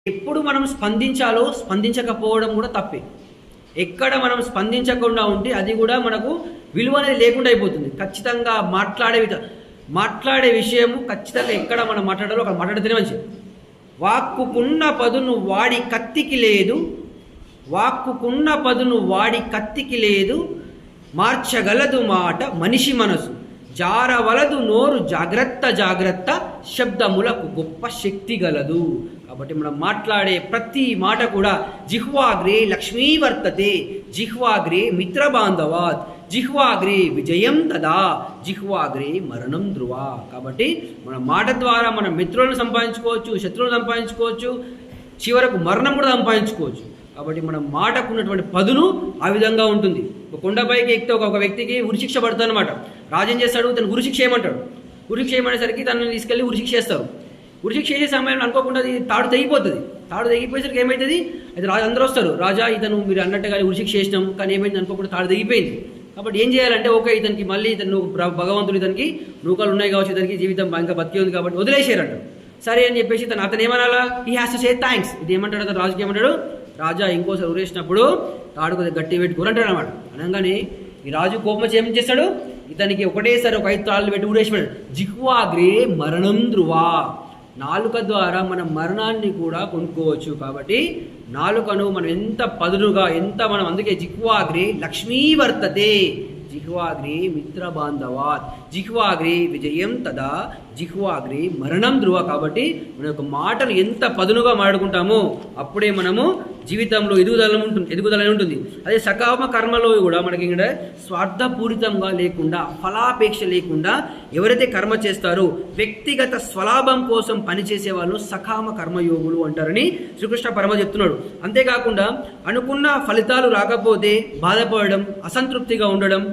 ఎప్పుడు మనం స్పందించాలో స్పందించకపోవడం కూడా తప్పే. ఎక్కడ మనం స్పందించకుండా ఉంటే అది కూడా మనకు విలువ అనేది లేకుండా అయిపోతుంది. ఖచ్చితంగా మాట్లాడే విషయము ఖచ్చితంగా ఎక్కడ మనం మాట్లాడాలో అక్కడ మాట్లాడితేనే మంచిది. వాక్కుకున్న పదును వాడి కత్తికి లేదు, వాక్కుకున్న పదును వాడి కత్తికి లేదు, మార్చగలదు మాట మనిషి మనసు, జారవలదు నోరు జాగ్రత్త జాగ్రత్త, శబ్దములకు గొప్ప శక్తి గలదు. కాబట్టి మనం మాట్లాడే ప్రతి మాట కూడా జిహ్వాగ్రే లక్ష్మీ వర్తతే, జిహ్వాగ్రే మిత్రబాంధవాత్, జిహ్వాగ్రే విజయం తదా, జిహ్వాగ్రే మరణం ధ్రువ. కాబట్టి మన మాట ద్వారా మన మిత్రులను సంపాదించుకోవచ్చు, శత్రువులను సంపాదించుకోవచ్చు, చివరకు మరణం కూడా సంపాదించుకోవచ్చు. కాబట్టి మన మాటకు ఉన్నటువంటి పదును ఆ విధంగా ఉంటుంది. ఒక కొండపైకి ఎక్కితే ఒక వ్యక్తికి ఉరిశిక్ష పడుతుంది అనమాట. రాజు ఏం చేస్తాడు, తను ఉరిశిక్ష చేయమంటాడు. ఉరిశిక్ష చేయమనేసరికి తనని తీసుకెళ్ళి ఉరిశిక్ష చేస్తారు. ఉరిశిక్ష చేసే సమయంలో అనుకోకుండా అది తాడు తెగిపోతుంది. తాడు తెగిపోయేసరికి ఏమవుతుంది, అయితే రాజు అందరూ వస్తారు, రాజా ఇతను మీరు అన్నట్టుగా ఉరిశిక్ష చేసినాం, కానీ ఏమైంది అనుకోకుండా తాడు తెగిపోయింది. కాబట్టి ఏం చేయాలంటే ఓకే ఇతనికి మళ్ళీ ఇతను భగవంతుడు ఇతనికి నూకలు ఉన్నాయి కావచ్చు, ఇతనికి జీవితం ఇంకా బతికే ఉంది కాబట్టి వదిలేసారంట. సరే అని చెప్పేసి అతను ఏమనాలా, ఈ హ్యాస్ టు సే థ్యాంక్స్. ఇది ఏమంటాడు అతను, రాజుకి ఏమంటాడు, రాజా ఇంకోసారి ఉరేసినప్పుడు తాడు కొద్దిగా గట్టి పెట్టుకోరంటాడు అనమాట. అనగానే ఈ రాజు కోపం వచ్చి ఏం చేస్తాడు, ఇతనికి ఒకటేసారి ఒక 5 తాళ్ళు పెట్టి ఉరేసిపోయాడు. జిహ్వాగ్రే మరణం ధ్రువ. నాలుక ద్వారా మనం మరణాన్ని కూడా కొనుక్కోవచ్చు. కాబట్టి నాలుకను మనం ఎంత పదునుగా మనం అందుకే జిహ్వాగ్రే లక్ష్మీ వర్తతే, జిహ్వాగ్రే మిత్రబాంధవాత్, జిహ్వాగ్రే విజయం తదా, జిహ్వాగ్రే మరణం ధ్రువ. కాబట్టి మన యొక్క మాటను ఎంత పదునుగా మాట్లాడుకుంటామో అప్పుడే మనము జీవితంలో ఎదుగుదల ఉంటుంది. అదే సకామ కర్మలో కూడా మనకి ఇక్కడ స్వార్థపూరితంగా లేకుండా, ఫలాపేక్ష లేకుండా ఎవరైతే కర్మ చేస్తారో వ్యక్తిగత స్వలాభం కోసం పనిచేసే వాళ్ళు సకామ కర్మయోగులు అంటారని శ్రీకృష్ణ పరమ చెప్తున్నాడు. అంతేకాకుండా అనుకున్న ఫలితాలు రాకపోతే బాధపడడం, అసంతృప్తిగా ఉండడం,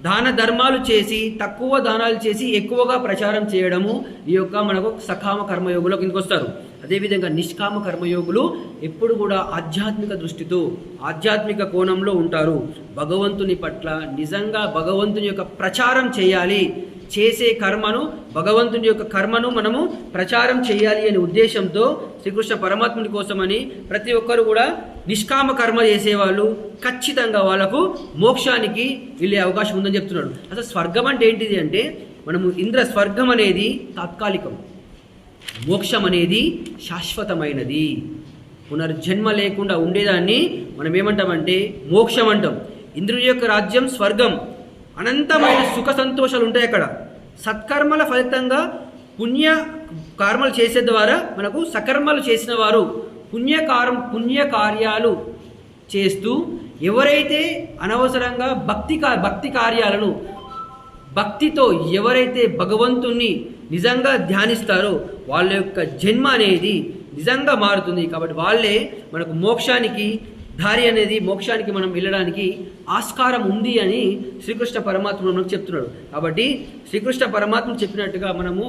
దాన ధర్మాలు చేసి తక్కువ దానాలు చేసి ఎక్కువగా ప్రచారం చేయడము ఈ యొక్క మనకు సకామ కర్మయోగులు కిందకు వస్తారు. అదేవిధంగా నిష్కామ కర్మయోగులు ఎప్పుడు కూడా ఆధ్యాత్మిక దృష్టితో ఆధ్యాత్మిక కోణంలో ఉంటారు. భగవంతుని పట్ల నిజంగా భగవంతుని యొక్క ప్రచారం చేయాలి, చేసే కర్మను భగవంతుని యొక్క కర్మను మనము ప్రచారం చేయాలి అనే ఉద్దేశంతో శ్రీకృష్ణ పరమాత్ముని కోసమని ప్రతి ఒక్కరు కూడా నిష్కామ కర్మ చేసేవాళ్ళు ఖచ్చితంగా వాళ్ళకు మోక్షానికి వెళ్ళే అవకాశం ఉందని చెప్తున్నాడు. అసలు స్వర్గం అంటే ఏంటిది అంటే మనము స్వర్గం అనేది తాత్కాలికం, మోక్షం అనేది శాశ్వతమైనది. పునర్జన్మ లేకుండా ఉండేదాన్ని మనం ఏమంటామంటే మోక్షం అంటాం. ఇంద్రుని యొక్క రాజ్యం స్వర్గం, అనంతమైన సుఖ సంతోషాలు ఉంటాయి అక్కడ. సత్కర్మల ఫలితంగా పుణ్యకర్మలు చేసే ద్వారా మనకు సకర్మలు చేసిన వారు పుణ్యకార్యాలు చేస్తూ ఎవరైతే అనవసరంగా భక్తి కార్యాలను భక్తితో ఎవరైతే భగవంతుణ్ణి నిజంగా ధ్యానిస్తారో వాళ్ళ యొక్క జన్మ అనేది నిజంగా మారుతుంది. కాబట్టి వాళ్ళే మనకు మోక్షానికి దారి అనేది, మోక్షానికి మనం వెళ్ళడానికి ఆస్కారం ఉంది అని శ్రీకృష్ణ పరమాత్మ మనకు చెప్తున్నాడు. కాబట్టి శ్రీకృష్ణ పరమాత్మ చెప్పినట్టుగా మనము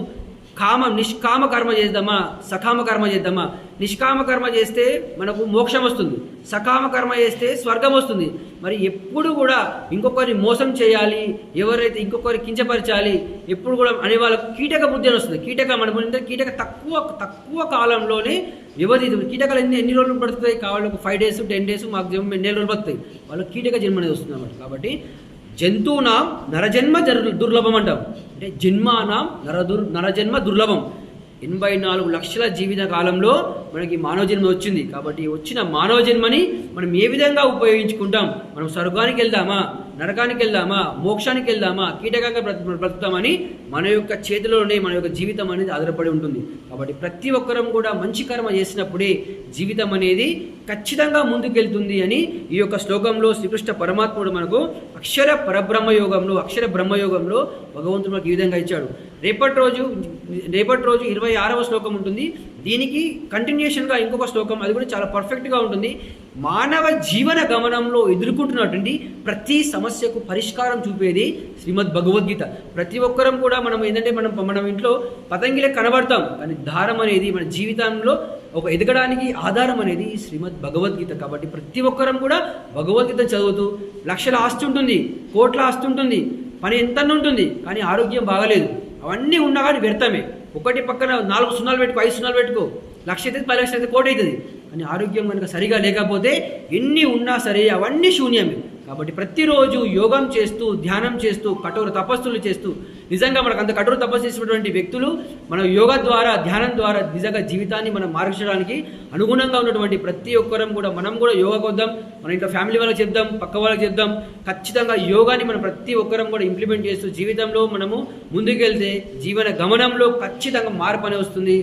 నిష్కామ కర్మ చేద్దామా, సకామ కర్మ చేద్దామా. నిష్కామ కర్మ చేస్తే మనకు మోక్షం వస్తుంది, సకామ కర్మ చేస్తే స్వర్గం వస్తుంది. మరి ఎప్పుడు కూడా ఇంకొకరిని మోసం చేయాలి, ఎవరైతే ఇంకొకరి కించపరచాలి ఎప్పుడు కూడా అనే వాళ్ళకు కీటక బుద్ధి అని వస్తుంది. కీటక తక్కువ కాలంలోనే వ్యవధి. కీటకాలు ఎన్ని రోజులు పడుతుంది కావాలి, ఒక 5 days 10 days మాక్సిమం 2 రోజులు పడుతుంది. వాళ్ళకి కీటక జన్మ అనేది వస్తుంది అన్నమాట. కాబట్టి జంతువునాం నరజన్మ దుర్లభం అంటాం. అంటే జన్మానాం నరజన్మ దుర్లభం. 84 లక్షల జీవిత కాలంలో మనకి మానవ జన్మ వచ్చింది. కాబట్టి వచ్చిన మానవ జన్మని మనం ఏ విధంగా ఉపయోగించుకుంటాం, మనం స్వర్గానికి వెళ్దామా, నరకానికి వెళ్దామా, మోక్షానికి వెళ్దామా, కీటకంగా బ్రతుకుతామని మన యొక్క చేతిలోనే మన యొక్క జీవితం అనేది ఆధారపడి ఉంటుంది. కాబట్టి ప్రతి ఒక్కరం కూడా మంచి కర్మ చేసినప్పుడే జీవితం అనేది ఖచ్చితంగా ముందుకెళ్తుంది అని ఈ యొక్క శ్లోకంలో శ్రీకృష్ణ పరమాత్ముడు మనకు అక్షర బ్రహ్మయోగంలో భగవంతుడు మనకు ఈ విధంగా ఇచ్చాడు. రేపటి రోజు 26వ శ్లోకం ఉంటుంది. దీనికి కంటిన్యూషన్గా ఇంకొక శ్లోకం, అది కూడా చాలా పర్ఫెక్ట్గా ఉంటుంది. మానవ జీవన గమనంలో ఎదుర్కొంటున్నటువంటి ప్రతి సమస్యకు పరిష్కారం చూపేది శ్రీమద్ భగవద్గీత. ప్రతి ఒక్కరం కూడా మనం ఏంటంటే మనం ఇంట్లో పతంగిలే కనబడతాం, కానీ దారం అనేది మన జీవితంలో ఒక ఎదగడానికి ఆధారం అనేది శ్రీమద్ భగవద్గీత. కాబట్టి ప్రతి ఒక్కరం కూడా భగవద్గీత చదువుతూ, లక్షల ఆస్తి ఉంటుంది, కోట్ల ఆస్తి ఉంటుంది, పని ఎంత ఉంటుంది, కానీ ఆరోగ్యం బాగలేదు, అవన్నీ ఉన్నా కానీ వ్యర్థమే. ఒకటి పక్కన 4 సున్నాలు పెట్టుకో, 5 సున్నాలు పెట్టుకో, లక్ష అవుతుంది, 10 లక్షలు అయితే కోటి అవుతుంది. కానీ ఆరోగ్యం కనుక సరిగా లేకపోతే ఎన్ని ఉన్నా సరే అవన్నీ శూన్యమే. కాబట్టి ప్రతిరోజు యోగం చేస్తూ, ధ్యానం చేస్తూ, కఠోర తపస్సులు చేస్తూ, నిజంగా మనకు అంత కఠోర తపస్సు చేసినటువంటి వ్యక్తులు మన యోగా ద్వారా, ధ్యానం ద్వారా నిజంగా జీవితాన్ని మనం మార్చడానికి అనుగుణంగా ఉన్నటువంటి ప్రతి ఒక్కరం కూడా మనం కూడా యోగా కొద్దాం, మన ఇంట్లో ఫ్యామిలీ వాళ్ళకి చెప్దాం, పక్క వాళ్ళకి చెప్దాం. ఖచ్చితంగా యోగాని మనం ప్రతి ఒక్కరం కూడా ఇంప్లిమెంట్ చేస్తూ జీవితంలో మనము ముందుకెళ్తే జీవన గమనంలో ఖచ్చితంగా మార్పు అనేది వస్తుంది.